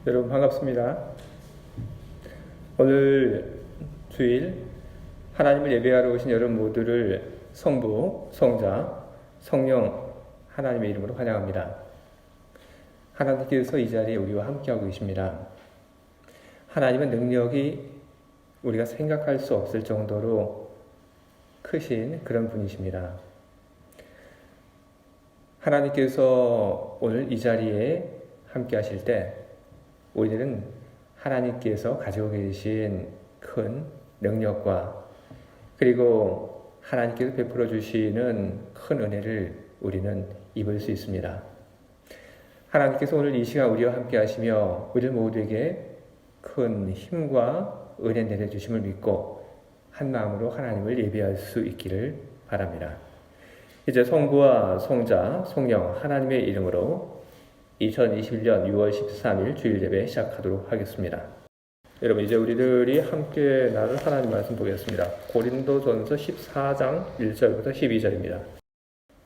여러분 반갑습니다. 오늘 주일 하나님을 예배하러 오신 여러분 모두를 성부, 성자, 성령 하나님의 이름으로 환영합니다. 하나님께서 이 자리에 우리와 함께하고 계십니다. 하나님은 능력이 우리가 생각할 수 없을 정도로 크신 그런 분이십니다. 하나님께서 오늘 이 자리에 함께 하실 때 우리들은 하나님께서 가지고 계신 큰 능력과 그리고 하나님께서 베풀어 주시는 큰 은혜를 우리는 입을 수 있습니다. 하나님께서 오늘 이 시간 우리와 함께 하시며 우리 모두에게 큰 힘과 은혜 내려주심을 믿고 한 마음으로 하나님을 예배할 수 있기를 바랍니다. 이제 성부와 성자, 성령 하나님의 이름으로 2021년 6월 13일 주일 예배 시작하도록 하겠습니다. 여러분 이제 우리들이 함께 나눌 하나님 말씀 보겠습니다. 고린도전서 14장 1절부터 12절입니다.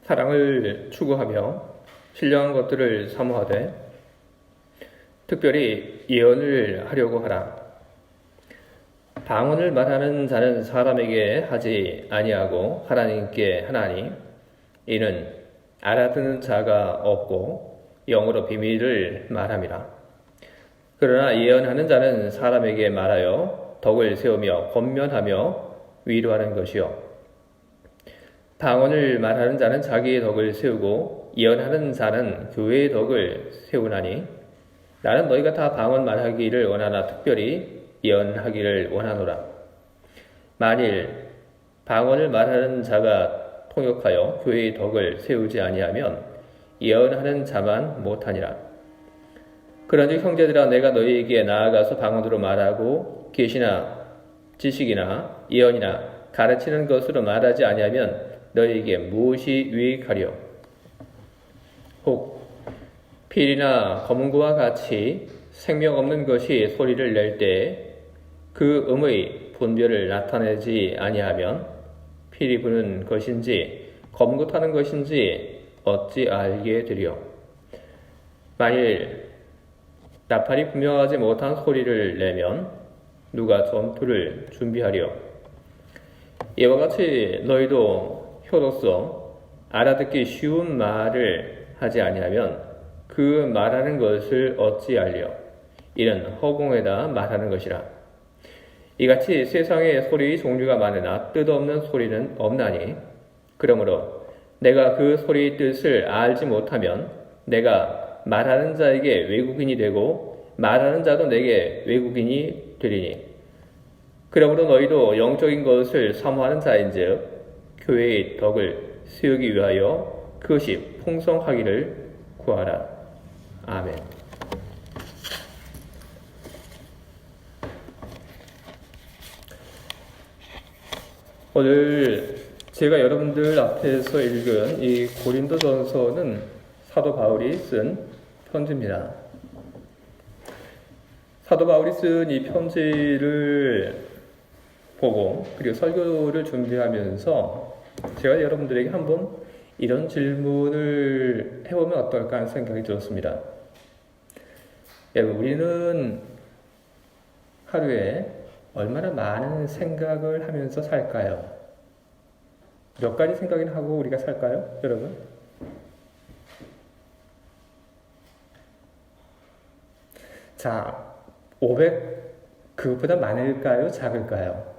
사랑을 추구하며 신령한 것들을 사모하되 특별히 예언을 하려고 하라. 방언을 말하는 자는 사람에게 하지 아니하고 하나님께 하나니 이는 알아듣는 자가 없고 영으로 비밀을 말함이라. 그러나 예언하는 자는 사람에게 말하여 덕을 세우며 권면하며 위로하는 것이요. 방언을 말하는 자는 자기의 덕을 세우고 예언하는 자는 교회의 덕을 세우나니 나는 너희가 다 방언 말하기를 원하나 특별히 예언하기를 원하노라. 만일 방언을 말하는 자가 통역하여 교회의 덕을 세우지 아니하면 예언하는 자만 못하니라. 그런즉 형제들아 내가 너희에게 나아가서 방언으로 말하고 계시나 지식이나 예언이나 가르치는 것으로 말하지 아니하면 너희에게 무엇이 유익하리요? 혹 필이나 검은고와 같이 생명 없는 것이 소리를 낼 때 그 음의 분별을 나타내지 아니하면 필이 부는 것인지 검은고 타는 것인지 어찌 알게 되리요? 만일 나팔이 분명하지 못한 소리를 내면 누가 전투를 준비하리요? 이와 같이 너희도 효로서 알아듣기 쉬운 말을 하지 아니하면 그 말하는 것을 어찌 알리요? 이는 허공에다 말하는 것이라. 이같이 세상에 소리의 종류가 많으나 뜻없는 소리는 없나니 그러므로 내가 그 소리의 뜻을 알지 못하면 내가 말하는 자에게 외국인이 되고 말하는 자도 내게 외국인이 되리니 그러므로 너희도 영적인 것을 사모하는 자인즉 교회의 덕을 세우기 위하여 그것이 풍성하기를 구하라. 아멘. 오늘 제가 여러분들 앞에서 읽은 이 고린도전서는 사도 바울이 쓴 편지입니다. 사도 바울이 쓴 이 편지를 보고 그리고 설교를 준비하면서 제가 여러분들에게 한번 이런 질문을 해보면 어떨까 하는 생각이 들었습니다. 여러분 우리는 하루에 얼마나 많은 생각을 하면서 살까요? 몇 가지 생각이나 하고 우리가 살까요? 여러분? 자, 500 그것보다 많을까요? 작을까요?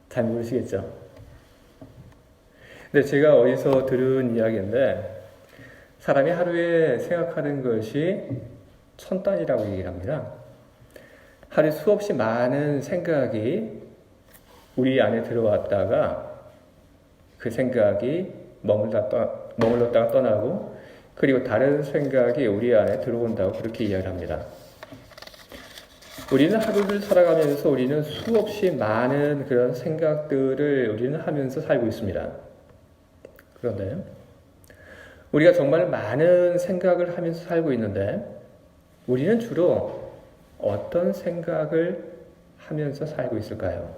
잘 모르시겠죠? 근데 제가 어디서 들은 이야기인데 사람이 하루에 생각하는 것이 1000단이라고 얘기를 합니다. 하루에 수없이 많은 생각이 우리 안에 들어왔다가 그 생각이 머물렀다가 떠나고 그리고 다른 생각이 우리 안에 들어온다고 그렇게 이야기를 합니다. 우리는 하루를 살아가면서 우리는 수없이 많은 그런 생각들을 우리는 하면서 살고 있습니다. 그런데 우리가 정말 많은 생각을 하면서 살고 있는데 우리는 주로 어떤 생각을 하면서 살고 있을까요?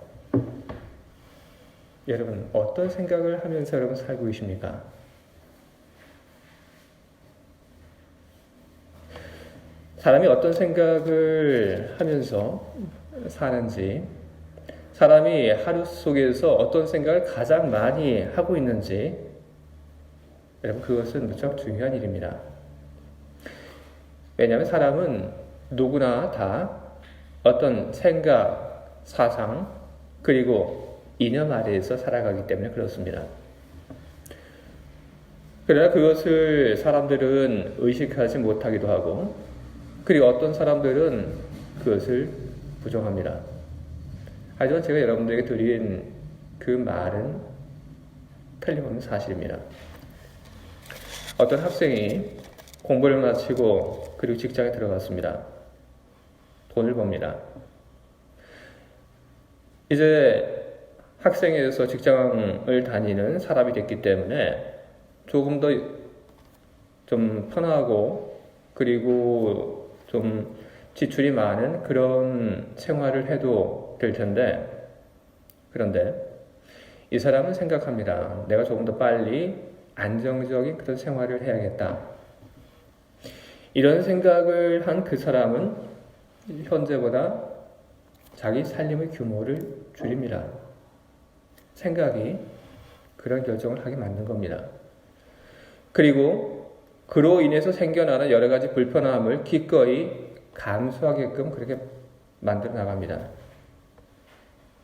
여러분 어떤 생각을 하면서 여러분 살고 계십니까? 사람이 어떤 생각을 하면서 사는지, 사람이 하루 속에서 어떤 생각을 가장 많이 하고 있는지, 여러분 그것은 무척 중요한 일입니다. 왜냐하면 사람은 누구나 다 어떤 생각, 사상, 그리고 이념 아래에서 살아가기 때문에 그렇습니다. 그러나 그것을 사람들은 의식하지 못하기도 하고, 그리고 어떤 사람들은 그것을 부정합니다. 하지만 제가 여러분들에게 드린 그 말은 틀림없는 사실입니다. 어떤 학생이 공부를 마치고 그리고 직장에 들어갔습니다. 돈을 법니다. 이제 학생에서 직장을 다니는 사람이 됐기 때문에 조금 더 좀 편하고 그리고 좀 지출이 많은 그런 생활을 해도 될 텐데, 그런데 이 사람은 생각합니다. 내가 조금 더 빨리 안정적인 그런 생활을 해야겠다. 이런 생각을 한 그 사람은 현재보다 자기 살림의 규모를 줄입니다. 생각이 그런 결정을 하게 만든 겁니다. 그리고 그로 인해서 생겨나는 여러 가지 불편함을 기꺼이 감수하게끔 그렇게 만들어 나갑니다.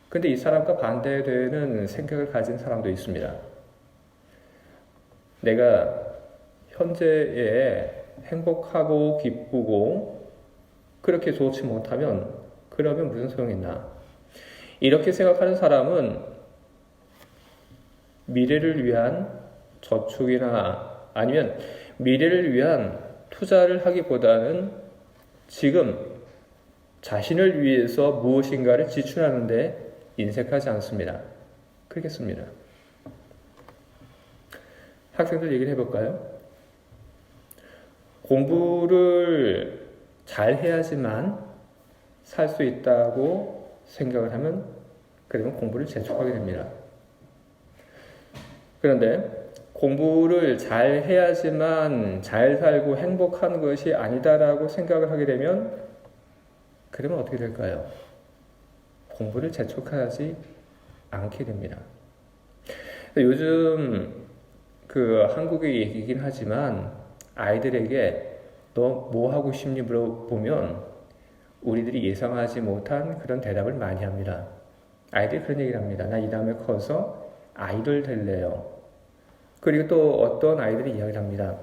근데 이 사람과 반대되는 생각을 가진 사람도 있습니다. 내가 현재에 행복하고 기쁘고 그렇게 좋지 못하면 그러면 무슨 소용이 있나? 이렇게 생각하는 사람은 미래를 위한 저축이나 아니면 미래를 위한 투자를 하기보다는 지금 자신을 위해서 무엇인가를 지출하는데 인색하지 않습니다. 그렇겠습니다. 학생들 얘기를 해볼까요? 공부를 잘 해야지만 살 수 있다고 생각을 하면 그러면 공부를 재촉하게 됩니다. 그런데 공부를 잘 해야지만 잘 살고 행복한 것이 아니다라고 생각을 하게 되면 그러면 어떻게 될까요? 공부를 재촉하지 않게 됩니다. 요즘 그 한국의 얘기이긴 하지만 아이들에게 너 뭐 하고 싶니 물어보면 우리들이 예상하지 못한 그런 대답을 많이 합니다. 아이들이 그런 얘기를 합니다. 나 이 다음에 커서 아이돌 될래요. 그리고 또 어떤 아이들이 이야기를 합니다.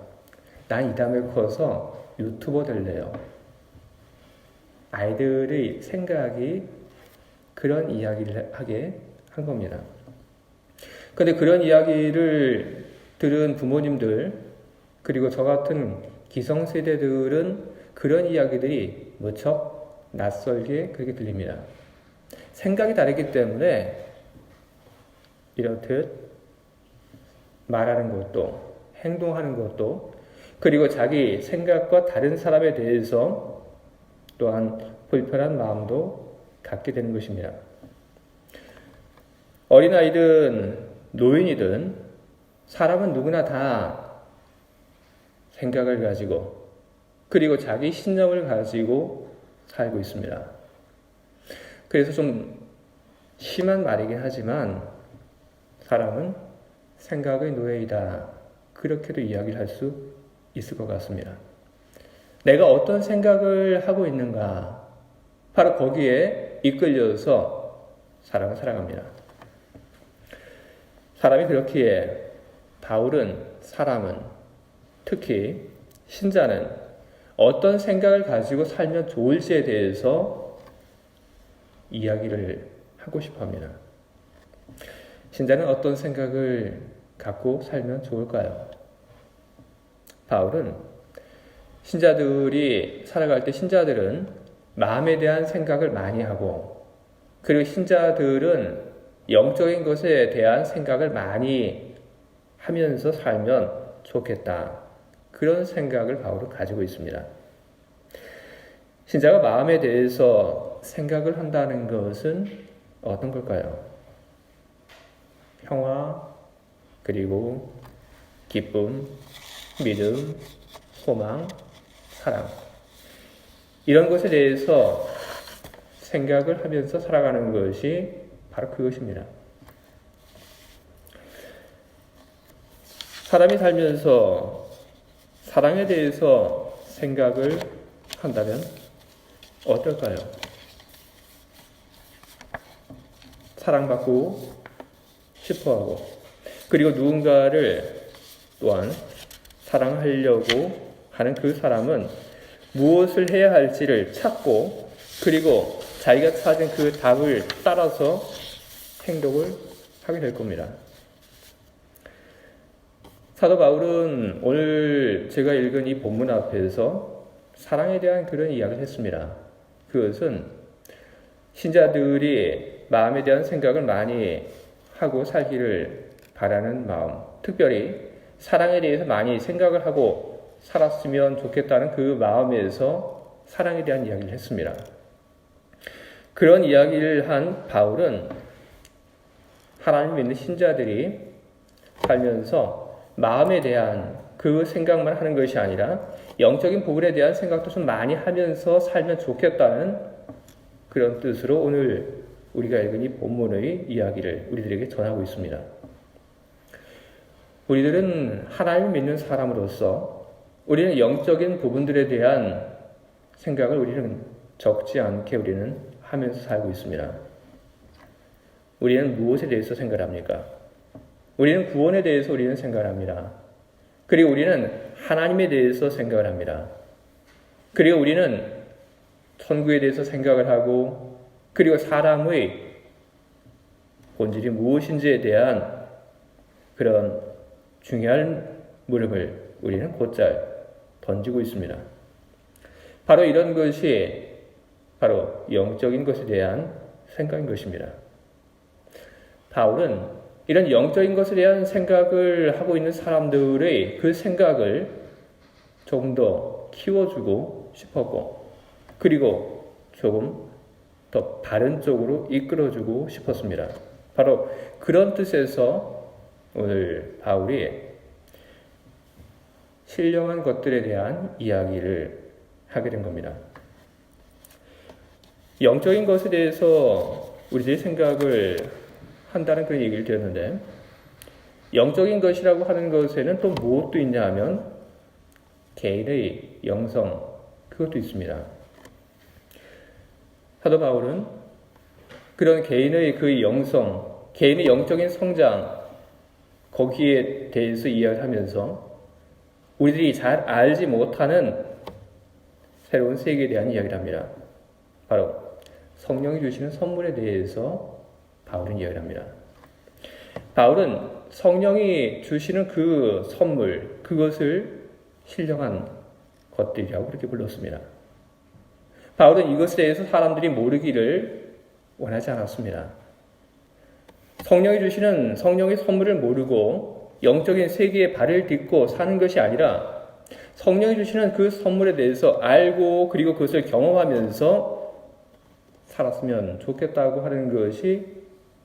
난 이 다음에 커서 유튜버 될래요. 아이들의 생각이 그런 이야기를 하게 한 겁니다. 그런데 그런 이야기를 들은 부모님들 그리고 저 같은 기성세대들은 그런 이야기들이 무척 낯설게 그렇게 들립니다. 생각이 다르기 때문에 이렇듯 말하는 것도 행동하는 것도 그리고 자기 생각과 다른 사람에 대해서 또한 불편한 마음도 갖게 되는 것입니다. 어린아이든 노인이든 사람은 누구나 다 생각을 가지고 그리고 자기 신념을 가지고 살고 있습니다. 그래서 좀 심한 말이긴 하지만 사람은 생각의 노예이다. 그렇게도 이야기를 할 수 있을 것 같습니다. 내가 어떤 생각을 하고 있는가? 바로 거기에 이끌려서 사람은 살아갑니다. 사람이 그렇기에 바울은 사람은 특히 신자는 어떤 생각을 가지고 살면 좋을지에 대해서 이야기를 하고 싶어 합니다. 신자는 어떤 생각을 갖고 살면 좋을까요? 바울은 신자들이 살아갈 때 신자들은 마음에 대한 생각을 많이 하고 그리고 신자들은 영적인 것에 대한 생각을 많이 하면서 살면 좋겠다. 그런 생각을 바울은 가지고 있습니다. 신자가 마음에 대해서 생각을 한다는 것은 어떤 걸까요? 평화, 그리고 기쁨, 믿음, 소망, 사랑. 이런 것에 대해서 생각을 하면서 살아가는 것이 바로 그것입니다. 사람이 살면서 사랑에 대해서 생각을 한다면 어떨까요? 사랑받고 싶어하고, 그리고 누군가를 또한 사랑하려고 하는 그 사람은 무엇을 해야 할지를 찾고, 그리고 자기가 찾은 그 답을 따라서 행동을 하게 될 겁니다. 사도 바울은 오늘 제가 읽은 이 본문 앞에서 사랑에 대한 그런 이야기를 했습니다. 그것은 신자들이 마음에 대한 생각을 많이 하고 살기를 바라는 마음, 특별히 사랑에 대해서 많이 생각을 하고 살았으면 좋겠다는 그 마음에서 사랑에 대한 이야기를 했습니다. 그런 이야기를 한 바울은 하나님 믿는 신자들이 살면서 마음에 대한 그 생각만 하는 것이 아니라 영적인 부분에 대한 생각도 좀 많이 하면서 살면 좋겠다는 그런 뜻으로 오늘 우리가 읽은 이 본문의 이야기를 우리들에게 전하고 있습니다. 우리들은 하나님을 믿는 사람으로서 우리는 영적인 부분들에 대한 생각을 우리는 적지 않게 우리는 하면서 살고 있습니다. 우리는 무엇에 대해서 생각을 합니까? 우리는 구원에 대해서 우리는 생각을 합니다. 그리고 우리는 하나님에 대해서 생각을 합니다. 그리고 우리는 천국에 대해서 생각을 하고, 그리고 사람의 본질이 무엇인지에 대한 그런 중요한 물음을 우리는 곧잘 던지고 있습니다. 바로 이런 것이 바로 영적인 것에 대한 생각인 것입니다. 바울은 이런 영적인 것에 대한 생각을 하고 있는 사람들의 그 생각을 조금 더 키워주고 싶었고, 그리고 조금 더 바른 쪽으로 이끌어주고 싶었습니다. 바로 그런 뜻에서 오늘 바울이 신령한 것들에 대한 이야기를 하게 된 겁니다. 영적인 것에 대해서 우리들이 생각을 한다는 그런 얘기를 드렸는데, 영적인 것이라고 하는 것에는 또 무엇도 있냐 하면 개인의 영성, 그것도 있습니다. 사도 바울은 그런 개인의 그 영성, 개인의 영적인 성장, 거기에 대해서 이야기하면서 우리들이 잘 알지 못하는 새로운 세계에 대한 이야기를 합니다. 바로 성령이 주시는 선물에 대해서 바울은 이야기를 합니다. 바울은 성령이 주시는 그 선물, 그것을 신령한 것들이라고 그렇게 불렀습니다. 바울은 이것에 대해서 사람들이 모르기를 원하지 않았습니다. 성령이 주시는 성령의 선물을 모르고 영적인 세계에 발을 딛고 사는 것이 아니라 성령이 주시는 그 선물에 대해서 알고, 그리고 그것을 경험하면서 살았으면 좋겠다고 하는 것이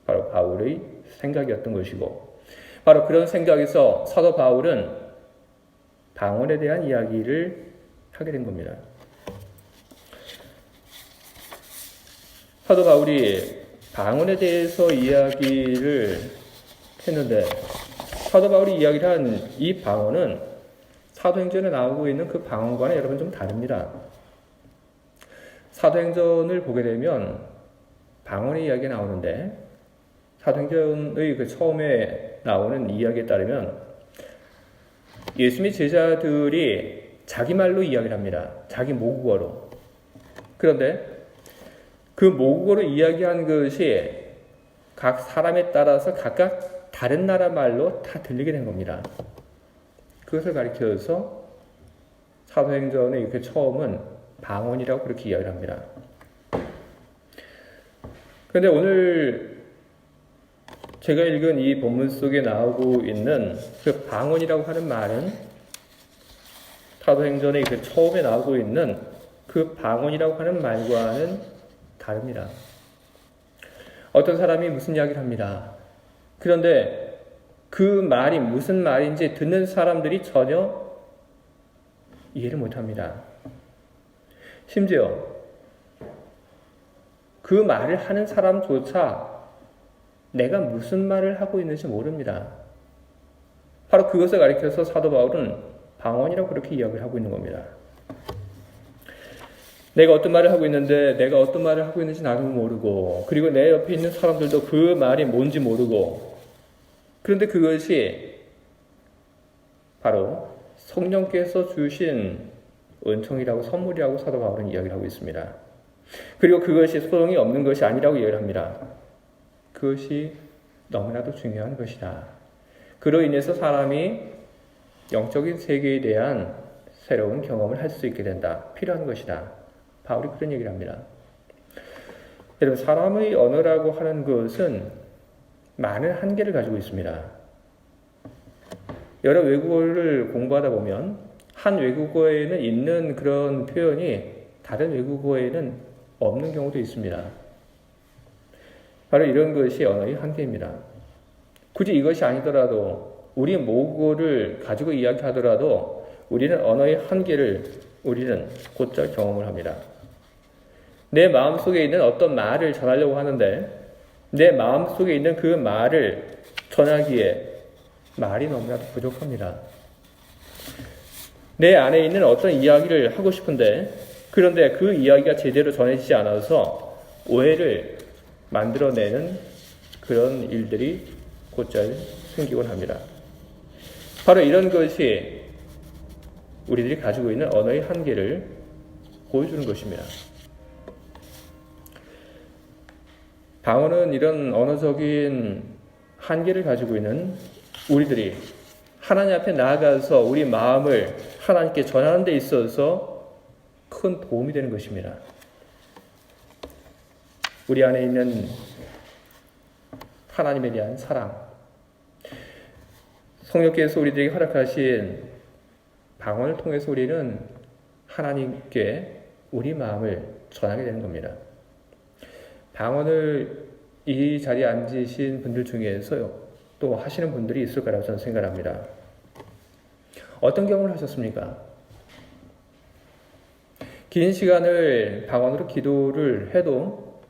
바로 바울의 생각이었던 것이고, 바로 그런 생각에서 사도 바울은 방언에 대한 이야기를 하게 된 겁니다. 사도 바울이 방언에 대해서 이야기를 했는데, 사도 바울이 이야기를 한 이 방언은 사도행전에 나오고 있는 그 방언과는 여러분 좀 다릅니다. 사도행전을 보게 되면 방언의 이야기가 나오는데, 사도행전의 그 처음에 나오는 이야기에 따르면 예수님의 제자들이 자기 말로 이야기를 합니다. 자기 모국어로. 그런데 그 모국어로 이야기한 것이 각 사람에 따라서 각각 다른 나라 말로 다 들리게 된 겁니다. 그것을 가리켜서 사도행전의 그 처음은 방언이라고 그렇게 이야기를 합니다. 그런데 오늘 제가 읽은 이 본문 속에 나오고 있는 그 방언이라고 하는 말은 사도행전의 그 처음에 나오고 있는 그 방언이라고 하는 말과는 다릅니다. 어떤 사람이 무슨 이야기를 합니다. 그런데 그 말이 무슨 말인지 듣는 사람들이 전혀 이해를 못합니다. 심지어 그 말을 하는 사람조차 내가 무슨 말을 하고 있는지 모릅니다. 바로 그것을 가리켜서 사도 바울은 방언이라고 그렇게 이야기를 하고 있는 겁니다. 내가 어떤 말을 하고 있는데 내가 어떤 말을 하고 있는지 나도 모르고, 그리고 내 옆에 있는 사람들도 그 말이 뭔지 모르고, 그런데 그것이 바로 성령께서 주신 은총이라고, 선물이라고 사도 바울은 이야기를 하고 있습니다. 그리고 그것이 소용이 없는 것이 아니라고 이야기를 합니다. 그것이 너무나도 중요한 것이다. 그로 인해서 사람이 영적인 세계에 대한 새로운 경험을 할 수 있게 된다. 필요한 것이다. 바울이 그런 얘기를 합니다. 여러분, 사람의 언어라고 하는 것은 많은 한계를 가지고 있습니다. 여러 외국어를 공부하다 보면 한 외국어에는 있는 그런 표현이 다른 외국어에는 없는 경우도 있습니다. 바로 이런 것이 언어의 한계입니다. 굳이 이것이 아니더라도 우리 모국어를 가지고 이야기하더라도 우리는 언어의 한계를 우리는 곧잘 경험을 합니다. 내 마음속에 있는 어떤 말을 전하려고 하는데 내 마음속에 있는 그 말을 전하기에 말이 너무나도 부족합니다. 내 안에 있는 어떤 이야기를 하고 싶은데 그런데 그 이야기가 제대로 전해지지 않아서 오해를 만들어내는 그런 일들이 곧잘 생기곤 합니다. 바로 이런 것이 우리들이 가지고 있는 언어의 한계를 보여주는 것입니다. 방언은 이런 언어적인 한계를 가지고 있는 우리들이 하나님 앞에 나아가서 우리 마음을 하나님께 전하는 데 있어서 큰 도움이 되는 것입니다. 우리 안에 있는 하나님에 대한 사랑, 성령께서 우리들에게 허락하신 방언을 통해서 우리는 하나님께 우리 마음을 전하게 되는 겁니다. 방언을 이 자리에 앉으신 분들 중에서 또 하시는 분들이 있을 거라고 저는 생각합니다. 어떤 경험을 하셨습니까? 긴 시간을 방언으로 기도를 해도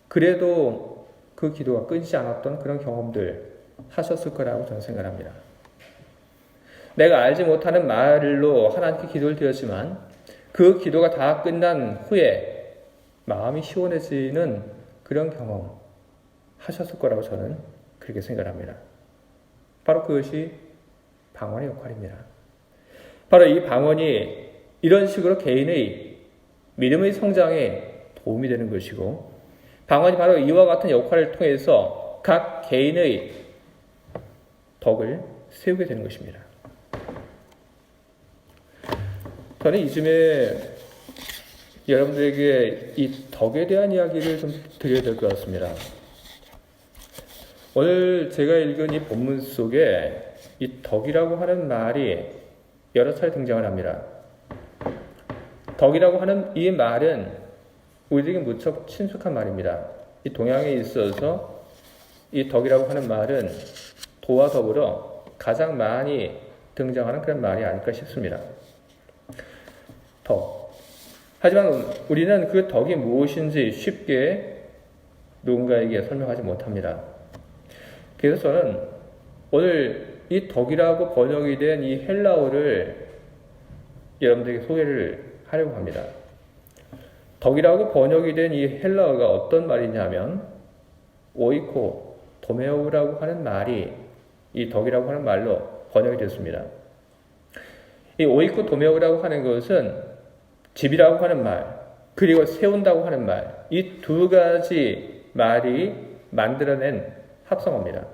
그래도 그 기도가 끊이지 않았던 그런 경험들 하셨을 거라고 저는 생각합니다. 내가 알지 못하는 말로 하나님께 기도를 드렸지만 그 기도가 다 끝난 후에 마음이 시원해지는 그런 경험 하셨을 거라고 저는 그렇게 생각합니다. 바로 그것이 방언의 역할입니다. 바로 이 방언이 이런 식으로 개인의 믿음의 성장에 도움이 되는 것이고 방언이 바로 이와 같은 역할을 통해서 각 개인의 덕을 세우게 되는 것입니다. 저는 이쯤에 여러분들에게 이 덕에 대한 이야기를 좀 드려야 될 것 같습니다. 오늘 제가 읽은 이 본문 속에 이 덕이라고 하는 말이 여러 차례 등장을 합니다. 덕이라고 하는 이 말은 우리에게 무척 친숙한 말입니다. 이 동양에 있어서 이 덕이라고 하는 말은 도와 더불어 가장 많이 등장하는 그런 말이 아닐까 싶습니다. 덕. 하지만 우리는 그 덕이 무엇인지 쉽게 누군가에게 설명하지 못합니다. 그래서 저는 오늘 이 덕이라고 번역이 된 이 헬라어를 여러분들에게 소개를 하려고 합니다. 덕이라고 번역이 된 이 헬라어가 어떤 말이냐면 오이코 도메오라고 하는 말이 이 덕이라고 하는 말로 번역이 됐습니다. 이 오이코 도메오라고 하는 것은 집이라고 하는 말, 그리고 세운다고 하는 말, 이 두 가지 말이 만들어낸 합성어입니다.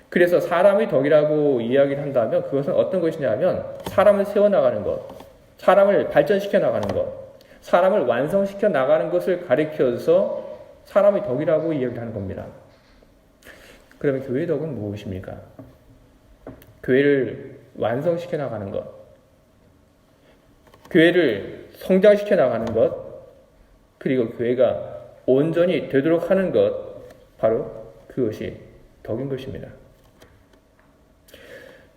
그래서 사람의 덕이라고 이야기를 한다면 그것은 어떤 것이냐면 사람을 세워나가는 것, 사람을 발전시켜 나가는 것, 사람을 완성시켜 나가는 것을 가리켜서 사람의 덕이라고 이야기하는 겁니다. 그러면 교회의 덕은 무엇입니까? 교회를 완성시켜 나가는 것, 교회를 성장시켜 나가는 것, 그리고 교회가 온전히 되도록 하는 것, 바로 그것이 덕인 것입니다.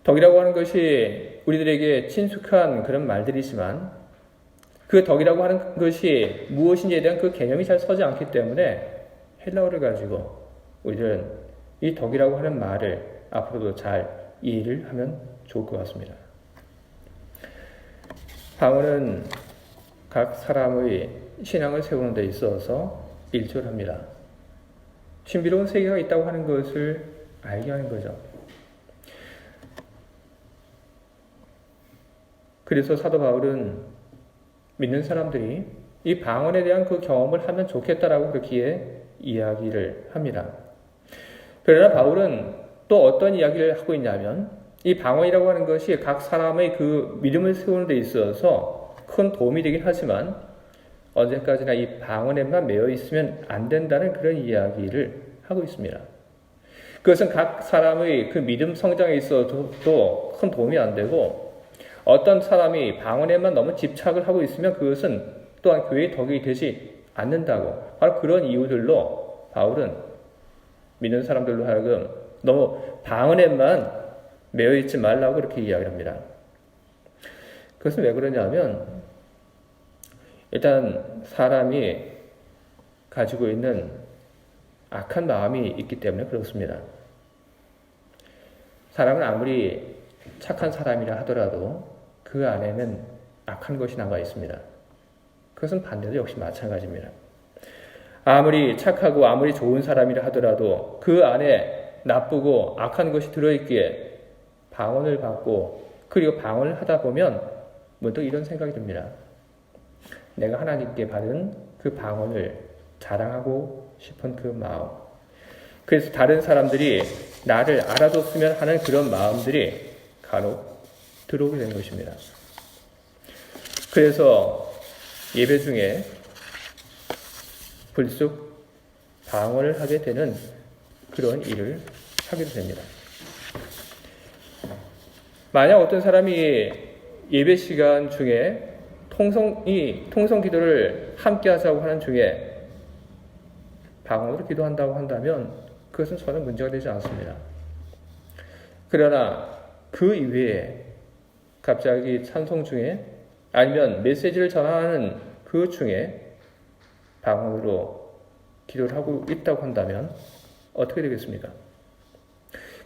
덕이라고 하는 것이 우리들에게 친숙한 그런 말들이지만 그 덕이라고 하는 것이 무엇인지에 대한 그 개념이 잘 서지 않기 때문에 헬라어를 가지고 우리들은 이 덕이라고 하는 말을 앞으로도 잘 이해를 하면 좋을 것 같습니다. 방언은 각 사람의 신앙을 세우는 데 있어서 일조합니다. 신비로운 세계가 있다고 하는 것을 알게 하는 거죠. 그래서 사도 바울은 믿는 사람들이 이 방언에 대한 그 경험을 하면 좋겠다라고 그렇게 이야기를 합니다. 그러나 바울은 또 어떤 이야기를 하고 있냐면 이 방언이라고 하는 것이 각 사람의 그 믿음을 세우는 데 있어서 큰 도움이 되긴 하지만 언제까지나 이 방언에만 매여 있으면 안 된다는 그런 이야기를 하고 있습니다. 그것은 각 사람의 그 믿음 성장에 있어도 큰 도움이 안 되고 어떤 사람이 방언에만 너무 집착을 하고 있으면 그것은 또한 교회의 덕이 되지 않는다고 바로 그런 이유들로 바울은 믿는 사람들로 하여금 너무 방언에만 매여 있지 말라고 그렇게 이야기를 합니다. 그것은 왜 그러냐면 일단 사람이 가지고 있는 악한 마음이 있기 때문에 그렇습니다. 사람은 아무리 착한 사람이라 하더라도 그 안에는 악한 것이 남아 있습니다. 그것은 반대도 역시 마찬가지입니다. 아무리 착하고 아무리 좋은 사람이라 하더라도 그 안에 나쁘고 악한 것이 들어있기에 방언을 받고 그리고 방언을 하다 보면 문득 이런 생각이 듭니다. 내가 하나님께 받은 그 방언을 자랑하고 싶은 그 마음. 그래서 다른 사람들이 나를 알아줬으면 하는 그런 마음들이 간혹 들어오게 되는 것입니다. 그래서 예배 중에 불쑥 방언을 하게 되는 그런 일을 하게 됩니다. 만약 어떤 사람이 예배 시간 중에 통성 기도를 함께 하자고 하는 중에 방언으로 기도한다고 한다면 그것은 전혀 문제가 되지 않습니다. 그러나 그 이외에 갑자기 찬송 중에 아니면 메시지를 전하는 그 중에 방언으로 기도를 하고 있다고 한다면 어떻게 되겠습니까?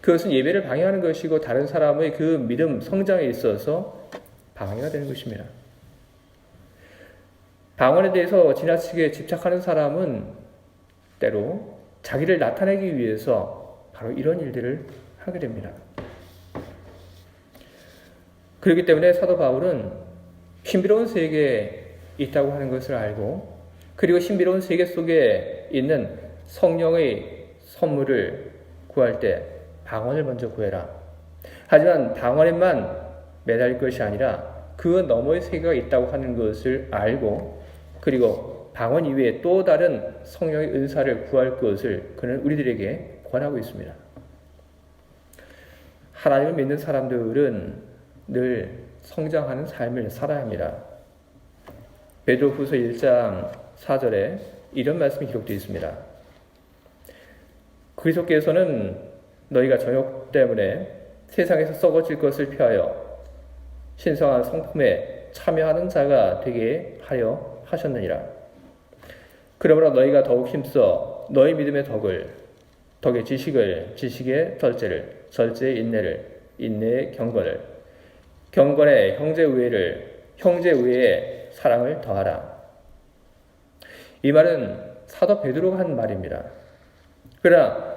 그것은 예배를 방해하는 것이고 다른 사람의 그 믿음 성장에 있어서 방해가 되는 것입니다. 방언에 대해서 지나치게 집착하는 사람은 때로 자기를 나타내기 위해서 바로 이런 일들을 하게 됩니다. 그렇기 때문에 사도 바울은 신비로운 세계에 있다고 하는 것을 알고 그리고 신비로운 세계 속에 있는 성령의 선물을 구할 때 방언을 먼저 구해라. 하지만 방언에만 매달릴 것이 아니라 그 너머의 세계가 있다고 하는 것을 알고 그리고 방언 이외에 또 다른 성령의 은사를 구할 것을 그는 우리들에게 권하고 있습니다. 하나님을 믿는 사람들은 늘 성장하는 삶을 살아야 합니다. 베드로후서 1장 4절에 이런 말씀이 기록되어 있습니다. 그리스도께서는 너희가 정욕 때문에 세상에서 썩어질 것을 피하여 신성한 성품에 참여하는 자가 되게 하려 하셨느니라. 그러므로 너희가 더욱 힘써 너희 믿음의 덕의 지식을, 지식의 절제를, 절제의 인내를, 인내의 경건을, 경건의 형제우애를, 형제우애에 사랑을 더하라. 이 말은 사도 베드로가 한 말입니다. 그러나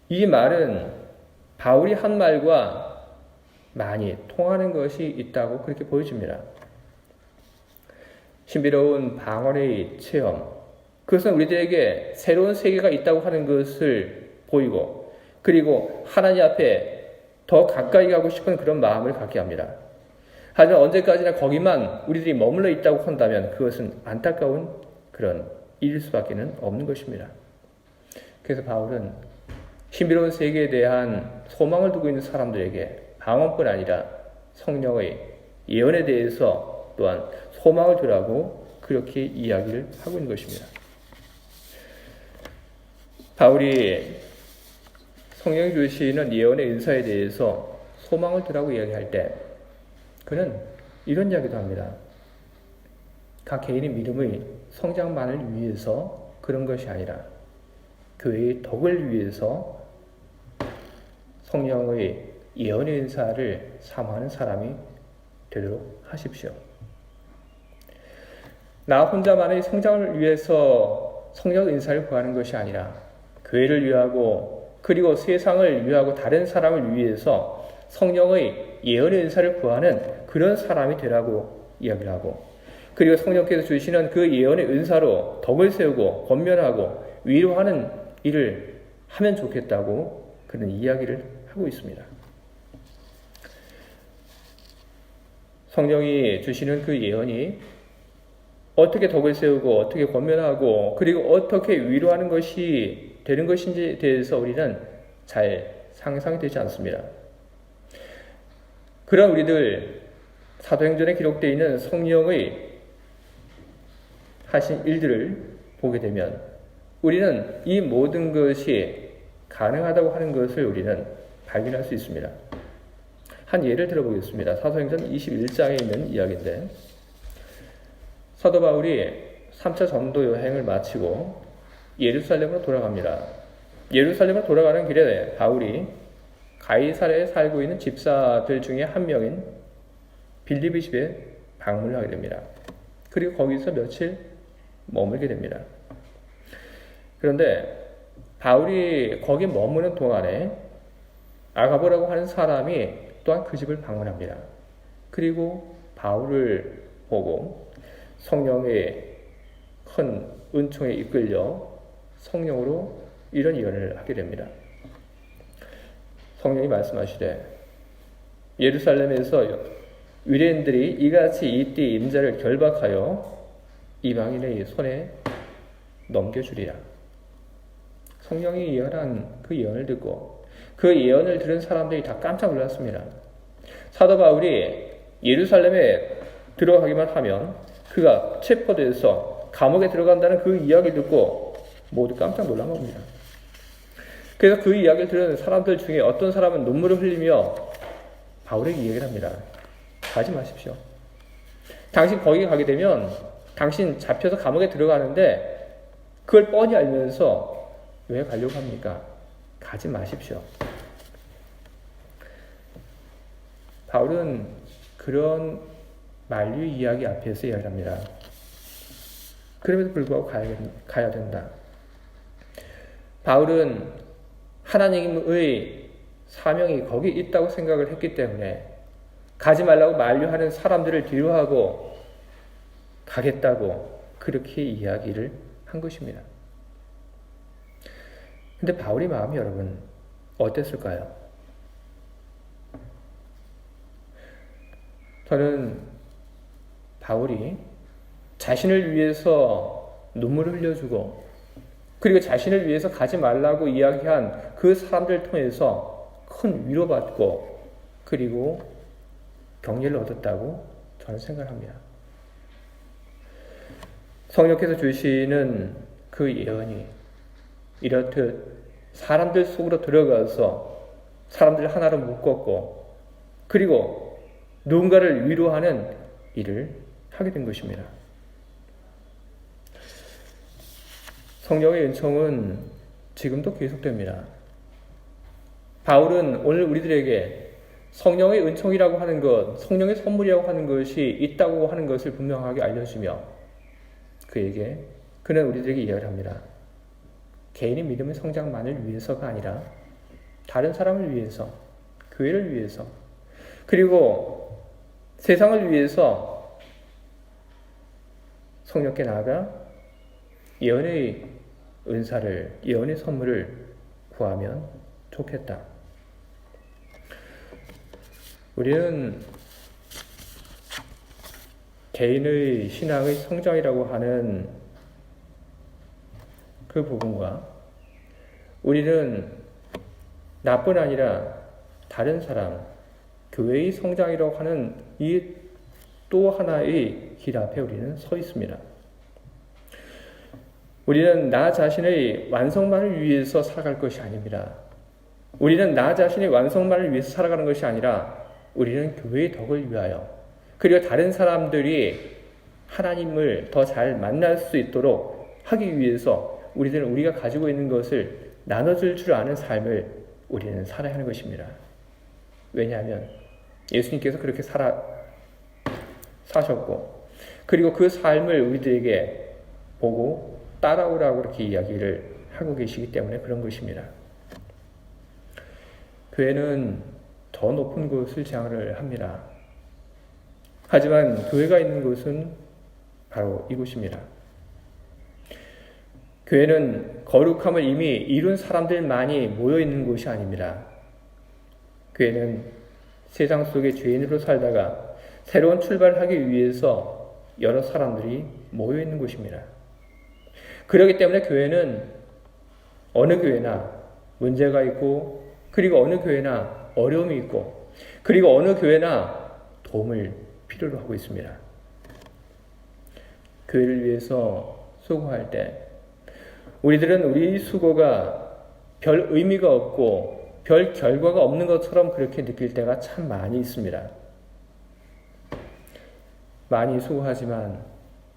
이 말은 바울이 한 말과 많이 통하는 것이 있다고 그렇게 보여집니다. 신비로운 방언의 체험, 그것은 우리들에게 새로운 세계가 있다고 하는 것을 보이고 그리고 하나님 앞에 더 가까이 가고 싶은 그런 마음을 갖게 합니다. 하지만 언제까지나 거기만 우리들이 머물러 있다고 한다면 그것은 안타까운 그런 일일 수밖에 없는 것입니다. 그래서 바울은 신비로운 세계에 대한 소망을 두고 있는 사람들에게 방언뿐 아니라 성령의 예언에 대해서 또한 소망을 두라고 그렇게 이야기를 하고 있는 것입니다. 바울이 성령이 주시는 예언의 은사에 대해서 소망을 두라고 이야기할 때 그는 이런 이야기도 합니다. 각 개인의 믿음의 성장만을 위해서 그런 것이 아니라 교회의 덕을 위해서 성령의 예언의 은사를 사모하는 사람이 되도록 하십시오. 나 혼자만의 성장을 위해서 성령 은사를 구하는 것이 아니라 교회를 위하고 그리고 세상을 위하고 다른 사람을 위해서 성령의 예언의 은사를 구하는 그런 사람이 되라고 이야기를 하고, 그리고 성령께서 주시는 그 예언의 은사로 덕을 세우고 권면하고 위로하는 일을 하면 좋겠다고 그런 이야기를 하고 있습니다. 성령이 주시는 그 예언이 어떻게 덕을 세우고 어떻게 권면하고 그리고 어떻게 위로하는 것이 되는 것인지에 대해서 우리는 잘 상상이 되지 않습니다. 그런 우리들, 사도행전에 기록되어 있는 성령의 하신 일들을 보게 되면 우리는 이 모든 것이 가능하다고 하는 것을 우리는 발견할 수 있습니다. 한 예를 들어보겠습니다. 사도행전 21장에 있는 이야기인데, 사도 바울이 3차 전도 여행을 마치고 예루살렘으로 돌아갑니다. 예루살렘으로 돌아가는 길에 바울이 가이사랴에 살고 있는 집사들 중에 한 명인 빌립의 집에 방문을 하게 됩니다. 그리고 거기서 며칠 머물게 됩니다. 그런데 바울이 거기 머무는 동안에 아가보라고 하는 사람이 또한 그 집을 방문합니다. 그리고 바울을 보고 성령의 큰 은총에 이끌려 성령으로 이런 예언을 하게 됩니다. 성령이 말씀하시되 예루살렘에서 유대인들이 이같이 이띠 임자를 결박하여 이방인의 손에 넘겨주리라. 성령이 예언한 그 예언을 듣고 그 예언을 들은 사람들이 다 깜짝 놀랐습니다. 사도 바울이 예루살렘에 들어가기만 하면 그가 체포돼서 감옥에 들어간다는 그 이야기를 듣고 모두 깜짝 놀란 겁니다. 그래서 그 이야기를 들은 사람들 중에 어떤 사람은 눈물을 흘리며 바울에게 이야기를 합니다. 가지 마십시오. 당신 거기 가게 되면 당신 잡혀서 감옥에 들어가는데 그걸 뻔히 알면서 왜 가려고 합니까? 가지 마십시오. 바울은 그런 만류의 이야기 앞에서 이야기합니다. 그럼에도 불구하고 가야 된다. 바울은 하나님의 사명이 거기 있다고 생각을 했기 때문에 가지 말라고 만류하는 사람들을 뒤로하고 가겠다고 그렇게 이야기를 한 것입니다. 근데 바울의 마음이 여러분 어땠을까요? 저는 바울이 자신을 위해서 눈물을 흘려주고 그리고 자신을 위해서 가지 말라고 이야기한 그 사람들을 통해서 큰 위로받고 그리고 격려를 얻었다고 저는 생각합니다. 성령께서 주시는 그 예언이 이렇듯 사람들 속으로 들어가서 사람들을 하나로 묶었고 그리고 누군가를 위로하는 일을 하게 된 것입니다. 성령의 은총은 지금도 계속됩니다. 바울은 오늘 우리들에게 성령의 은총이라고 하는 것, 성령의 선물이라고 하는 것이 있다고 하는 것을 분명하게 알려주며 그는 우리들에게 이야기를 합니다. 개인의 믿음의 성장만을 위해서가 아니라 다른 사람을 위해서, 교회를 위해서, 그리고 세상을 위해서 성령께 나아가 예언의 은사를, 예언의 선물을 구하면 좋겠다. 우리는 개인의 신앙의 성장이라고 하는 그 부분과 우리는 나뿐 아니라 다른 사람, 교회의 성장이라고 하는 이 또 하나의 길 앞에 우리는 서 있습니다. 우리는 나 자신의 완성만을 위해서 살아갈 것이 아닙니다. 우리는 나 자신의 완성만을 위해서 살아가는 것이 아니라 우리는 교회의 덕을 위하여 그리고 다른 사람들이 하나님을 더 잘 만날 수 있도록 하기 위해서 우리들은 우리가 가지고 있는 것을 나눠줄 줄 아는 삶을 우리는 살아야 하는 것입니다. 왜냐하면 예수님께서 그렇게 사셨고, 그리고 그 삶을 우리들에게 보고 따라오라고 그렇게 이야기를 하고 계시기 때문에 그런 것입니다. 교회는 더 높은 곳을 지향을 합니다. 하지만 교회가 있는 곳은 바로 이곳입니다. 교회는 거룩함을 이미 이룬 사람들만이 모여 있는 곳이 아닙니다. 교회는 세상 속의 죄인으로 살다가 새로운 출발을 하기 위해서 여러 사람들이 모여 있는 곳입니다. 그렇기 때문에 교회는 어느 교회나 문제가 있고, 그리고 어느 교회나 어려움이 있고, 그리고 어느 교회나 도움을 필요로 하고 있습니다. 교회를 위해서 수고할 때 우리들은 우리 수고가 별 의미가 없고 별 결과가 없는 것처럼 그렇게 느낄 때가 참 많이 있습니다. 많이 수고하지만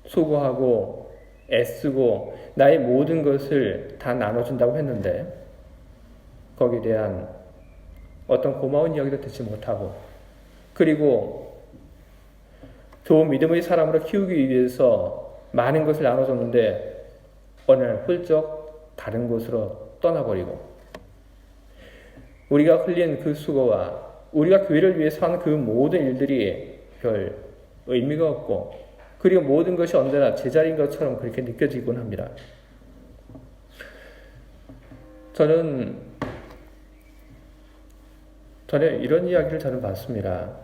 수고하고 애쓰고 나의 모든 것을 다 나눠준다고 했는데 거기에 대한 어떤 고마운 이야기도 듣지 못하고, 그리고 좋은 믿음의 사람으로 키우기 위해서 많은 것을 나눠줬는데 어느 날 훌쩍 다른 곳으로 떠나버리고, 우리가 흘린 그 수고와 우리가 교회를 위해서 하는 그 모든 일들이 별 의미가 없고, 그리고 모든 것이 언제나 제자리인 것처럼 그렇게 느껴지곤 합니다. 저는 전에 이런 이야기를 저는 봤습니다.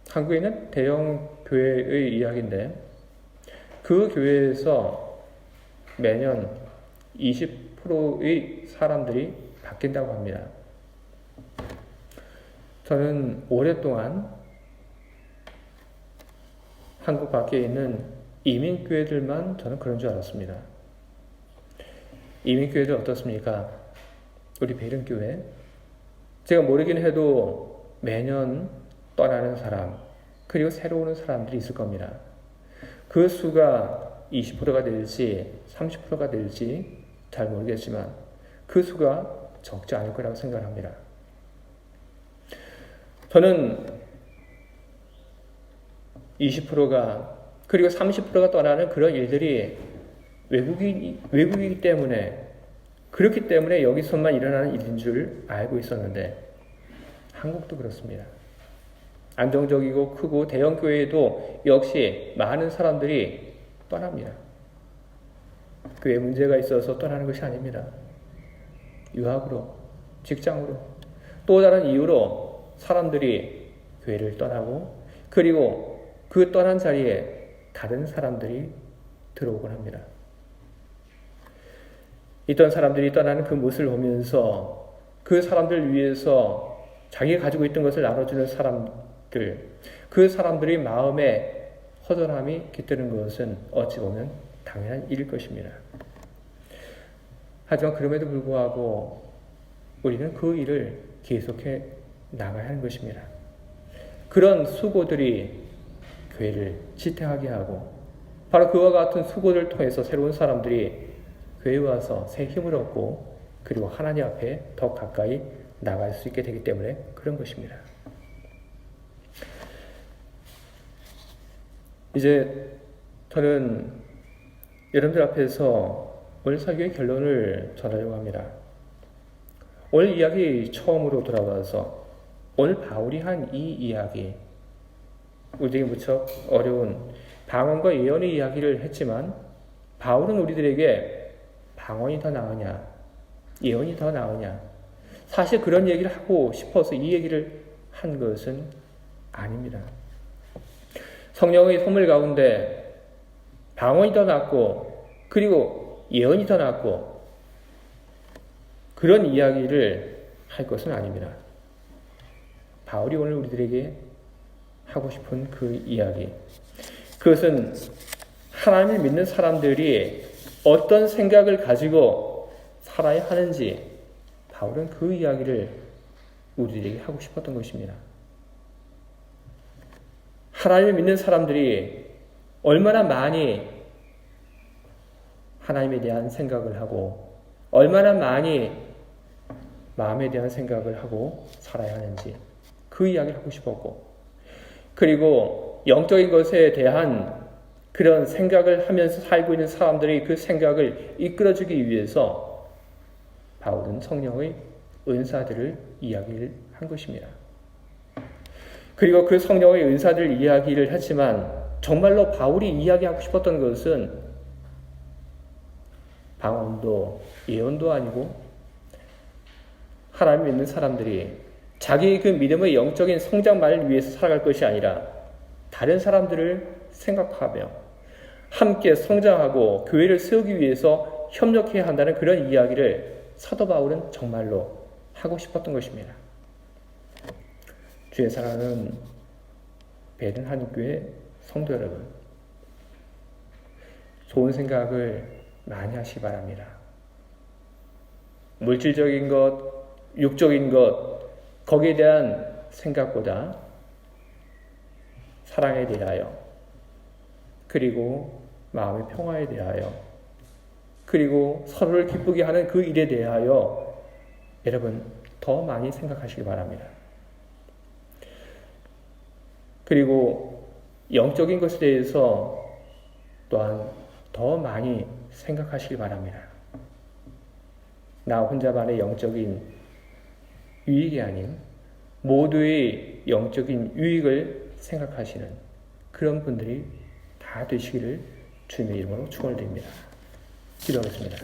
한국에 있는 대형 교회의 이야기인데, 그 교회에서 매년 20%의 사람들이 바뀐다고 합니다. 저는 오랫동안 한국 밖에 있는 이민교회들만 저는 그런 줄 알았습니다. 이민교회들 어떻습니까? 우리 베른교회, 제가 모르긴 해도 매년 떠나는 사람, 그리고 새로 오는 사람들이 있을 겁니다. 그 수가 20%가 될지 30%가 될지 잘 모르겠지만 그 수가 적지 않을 거라고 생각합니다. 저는 20%가 그리고 30%가 떠나는 그런 일들이 외국이기 때문에, 그렇기 때문에 여기서만 일어나는 일인 줄 알고 있었는데 한국도 그렇습니다. 안정적이고 크고 대형 교회에도 역시 많은 사람들이 떠납니다. 교회에 문제가 있어서 떠나는 것이 아닙니다. 유학으로, 직장으로, 또 다른 이유로 사람들이 교회를 떠나고, 그리고 그 떠난 자리에 다른 사람들이 들어오곤 합니다. 있던 사람들이 떠나는 그 모습을 보면서 그 사람들 위해서 자기가 가지고 있던 것을 나눠주는 사람들, 그 사람들의 마음에 허전함이 깃드는 것은 어찌 보면 당연한 일일 것입니다. 하지만 그럼에도 불구하고 우리는 그 일을 계속해 나가야 하는 것입니다. 그런 수고들이 교회를 지탱하게 하고, 바로 그와 같은 수고를 통해서 새로운 사람들이 교회에 와서 새 힘을 얻고, 그리고 하나님 앞에 더 가까이 나갈 수 있게 되기 때문에 그런 것입니다. 이제 저는 여러분들 앞에서 오늘 설교의 결론을 전하려고 합니다. 오늘 이야기 처음으로 돌아와서 오늘 바울이 한 이 이야기, 우리에게 무척 어려운 방언과 예언의 이야기를 했지만, 바울은 우리들에게 방언이 더 나으냐, 예언이 더 나으냐, 사실 그런 얘기를 하고 싶어서 이 얘기를 한 것은 아닙니다. 성령의 선물 가운데 방언이 더 낫고, 그리고 예언이 더 낫고, 그런 이야기를 할 것은 아닙니다. 바울이 오늘 우리들에게 하고 싶은 그 이야기, 그것은 하나님을 믿는 사람들이 어떤 생각을 가지고 살아야 하는지, 바울은 그 이야기를 우리에게 하고 싶었던 것입니다. 하나님을 믿는 사람들이 얼마나 많이 하나님에 대한 생각을 하고 얼마나 많이 마음에 대한 생각을 하고 살아야 하는지 그 이야기를 하고 싶었고, 그리고 영적인 것에 대한 그런 생각을 하면서 살고 있는 사람들이 그 생각을 이끌어주기 위해서 바울은 성령의 은사들을 이야기를 한 것입니다. 그리고 그 성령의 은사들 이야기를 했지만 정말로 바울이 이야기하고 싶었던 것은 방언도 예언도 아니고 하나님 믿는 사람들이 자기의 그 믿음의 영적인 성장만을 위해서 살아갈 것이 아니라 다른 사람들을 생각하며 함께 성장하고 교회를 세우기 위해서 협력해야 한다는 그런 이야기를 사도 바울은 정말로 하고 싶었던 것입니다. 주의 사랑하는 베른 한인교회 성도 여러분, 좋은 생각을 많이 하시기 바랍니다. 물질적인 것, 육적인 것, 거기에 대한 생각보다 사랑에 대하여, 그리고 마음의 평화에 대하여, 그리고 서로를 기쁘게 하는 그 일에 대하여 여러분 더 많이 생각하시기 바랍니다. 그리고 영적인 것에 대해서 또한 더 많이 생각하시기 바랍니다. 나 혼자만의 영적인 유익이 아닌 모두의 영적인 유익을 생각하시는 그런 분들이 다 되시기를 주님의 이름으로 축원을 드립니다. 기도하겠습니다.